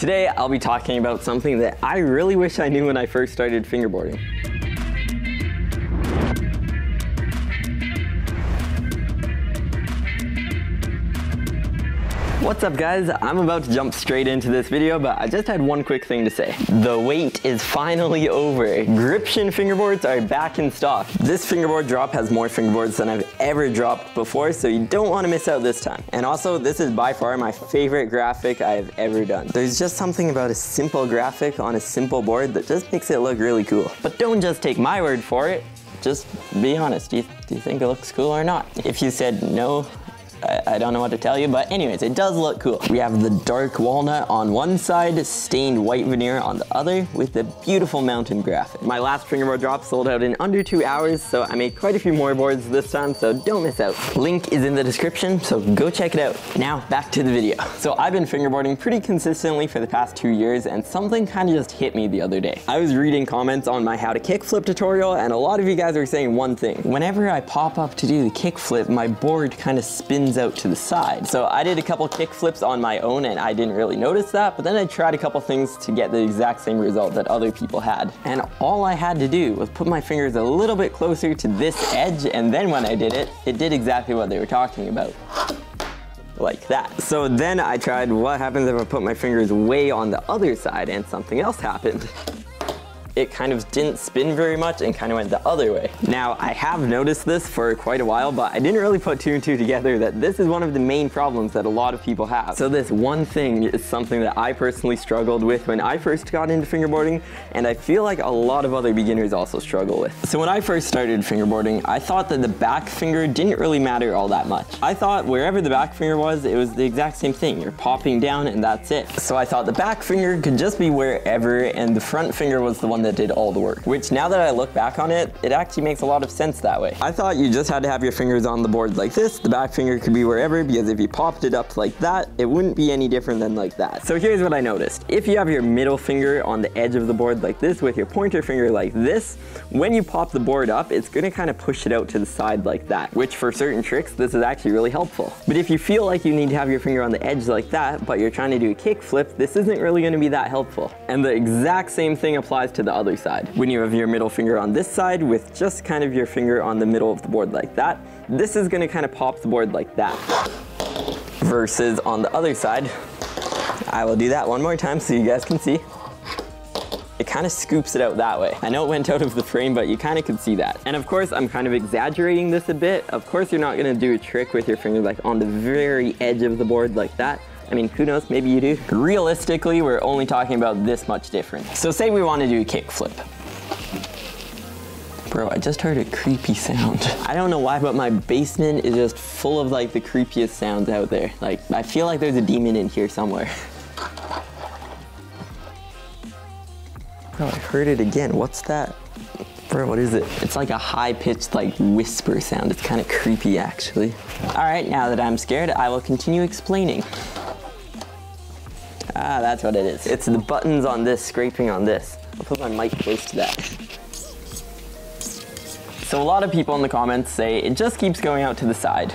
Today I'll be talking about something that I really wish I knew when I first started fingerboarding. What's up guys? I'm about to jump straight into this video, but I just had one quick thing to say. The wait is finally over. Gripsion fingerboards are back in stock. This fingerboard drop has more fingerboards than I've ever dropped before, so you don't want to miss out this time. And also, this is by far my favorite graphic I've ever done. There's just something about a simple graphic on a simple board that just makes it look really cool. But don't just take my word for it. Just be honest. Do you think it looks cool or not? If you said no, I don't know what to tell you, but anyways, it does look cool. We have the dark walnut on one side, stained white veneer on the other, with the beautiful mountain graphic. My last fingerboard drop sold out in under 2 hours, so I made quite a few more boards this time, so don't miss out. Link is in the description, so go check it out. Now, back to the video. So I've been fingerboarding pretty consistently for the past 2 years, and something kind of just hit me the other day. I was reading comments on my how to kickflip tutorial, and a lot of you guys were saying one thing. Whenever I pop up to do the kickflip, my board kind of spins out to the side. So I did a couple kick flips on my own and I didn't really notice that, but then I tried a couple things to get the exact same result that other people had. And all I had to do was put my fingers a little bit closer to this edge, and then when I did it, it did exactly what they were talking about. Like that. So then I tried what happens if I put my fingers way on the other side, and something else happened. It kind of didn't spin very much and kind of went the other way. Now, I have noticed this for quite a while, but I didn't really put 2 and 2 together that this is one of the main problems that a lot of people have. So this one thing is something that I personally struggled with when I first got into fingerboarding, and I feel like a lot of other beginners also struggle with. So when I first started fingerboarding, I thought that the back finger didn't really matter all that much. I thought wherever the back finger was, it was the exact same thing. You're popping down and that's it. So I thought the back finger could just be wherever, and the front finger was the one that did all the work, which now that I look back on it, it actually makes a lot of sense that way. I thought you just had to have your fingers on the board like this. The back finger could be wherever, because if you popped it up like that, it wouldn't be any different than like that. So here's what I noticed. If you have your middle finger on the edge of the board like this with your pointer finger like this, when you pop the board up, it's gonna kind of push it out to the side like that, which for certain tricks, this is actually really helpful. But if you feel like you need to have your finger on the edge like that, but you're trying to do a kick flip, this isn't really gonna be that helpful. And the exact same thing applies to the other side. When you have your middle finger on this side with just kind of your finger on the middle of the board like that, this is gonna kind of pop the board like that. Versus on the other side, I will do that one more time so you guys can see. It kind of scoops it out that way. I know it went out of the frame, but you kind of could see that. And of course, I'm kind of exaggerating this a bit. Of course, you're not gonna do a trick with your finger like on the very edge of the board like that. I mean, who knows, maybe you do. Realistically, we're only talking about this much different. So say we want to do a kick flip. Bro, I just heard a creepy sound. I don't know why, but my basement is just full of like the creepiest sounds out there. Like, I feel like there's a demon in here somewhere. Bro, I heard it again. What's that? Bro, what is it? It's like a high-pitched like whisper sound. It's kind of creepy actually. All right, now that I'm scared, I will continue explaining. Ah, that's what it is. It's the buttons on this scraping on this. I'll put my mic close to that. So a lot of people in the comments say it just keeps going out to the side.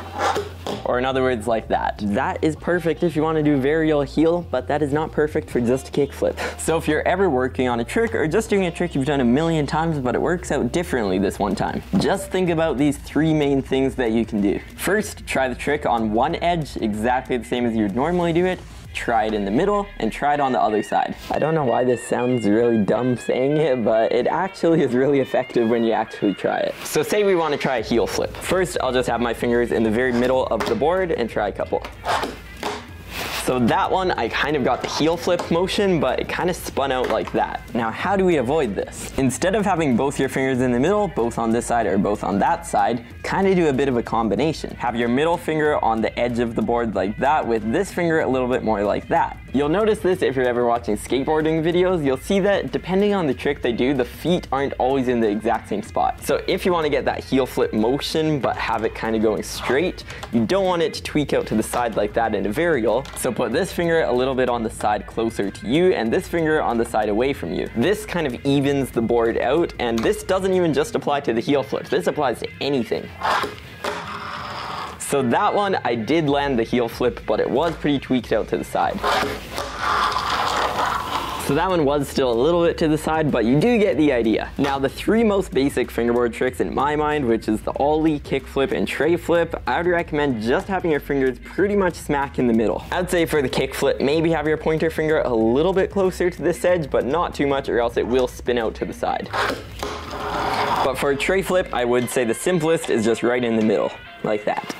Or in other words, like that. That is perfect if you want to do varial heel, but that is not perfect for just a kickflip. So if you're ever working on a trick or just doing a trick you've done a million times, but it works out differently this one time, just think about these 3 main things that you can do. First, try the trick on one edge exactly the same as you would normally do it. Try it in the middle, and try it on the other side. I don't know why this sounds really dumb saying it, but it actually is really effective when you actually try it. So say we want to try a heel flip. First, I'll just have my fingers in the very middle of the board and try a couple. So that one, I kind of got the heel flip motion, but it kind of spun out like that. Now, how do we avoid this? Instead of having both your fingers in the middle, both on this side or both on that side, kind of do a bit of a combination. Have your middle finger on the edge of the board like that, with this finger a little bit more like that. You'll notice this if you're ever watching skateboarding videos. You'll see that depending on the trick they do, the feet aren't always in the exact same spot. So if you want to get that heel flip motion, but have it kind of going straight, you don't want it to tweak out to the side like that in a varial. So put this finger a little bit on the side closer to you and this finger on the side away from you. This kind of evens the board out, and this doesn't even just apply to the heel flip. This applies to anything. So that one, I did land the heel flip, but it was pretty tweaked out to the side. So that one was still a little bit to the side, but you do get the idea. Now the three most basic fingerboard tricks in my mind, which is the ollie, kick flip, and tray flip, I would recommend just having your fingers pretty much smack in the middle. I'd say for the kick flip, maybe have your pointer finger a little bit closer to this edge, but not too much or else it will spin out to the side. But for a tray flip, I would say the simplest is just right in the middle, like that.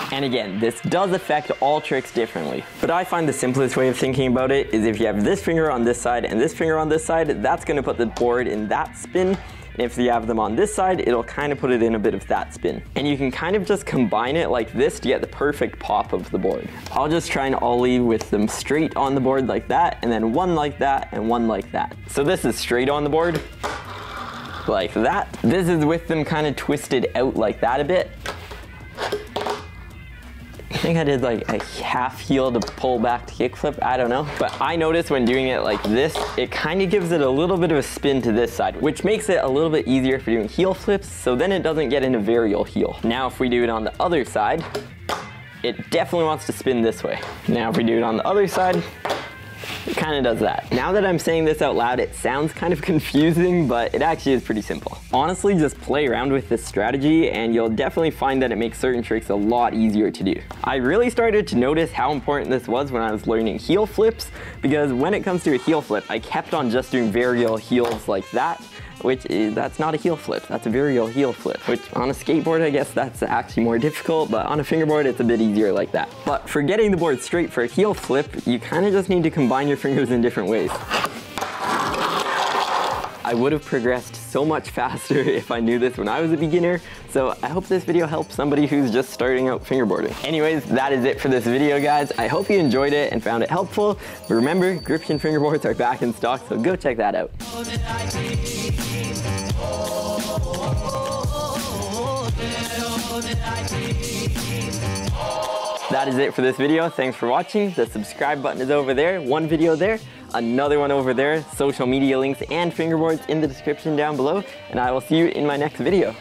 And again, this does affect all tricks differently. But I find the simplest way of thinking about it is if you have this finger on this side and this finger on this side, that's gonna put the board in that spin. And if you have them on this side, it'll kind of put it in a bit of that spin. And you can kind of just combine it like this to get the perfect pop of the board. I'll just try and ollie with them straight on the board like that, and then one like that, and one like that. So this is straight on the board, like that. This is with them kind of twisted out like that a bit. I think I did like a half heel to pull back to kick flip, I don't know. But I noticed when doing it like this, it kind of gives it a little bit of a spin to this side, which makes it a little bit easier for doing heel flips, so then it doesn't get into varial heel. Now if we do it on the other side, it definitely wants to spin this way. Now if we do it on the other side, it kind of does that. Now that I'm saying this out loud, it sounds kind of confusing, but it actually is pretty simple. Honestly, just play around with this strategy and you'll definitely find that it makes certain tricks a lot easier to do. I really started to notice how important this was when I was learning heel flips, because when it comes to a heel flip, I kept on just doing varial heels like that, that's not a heel flip, that's a varial heel flip, which on a skateboard I guess that's actually more difficult, but on a fingerboard it's a bit easier like that. But for getting the board straight for a heel flip, you kind of just need to combine your fingers in different ways. I would have progressed so much faster if I knew this when I was a beginner, so I hope this video helps somebody who's just starting out fingerboarding. Anyways, that is it for this video, guys. I hope you enjoyed it and found it helpful. But remember, Gripsion fingerboards are back in stock, so go check that out. That is it for this video. Thanks for watching. The subscribe button is over there, one video there, another one over there, social media links and fingerboards in the description down below, and I will see you in my next video.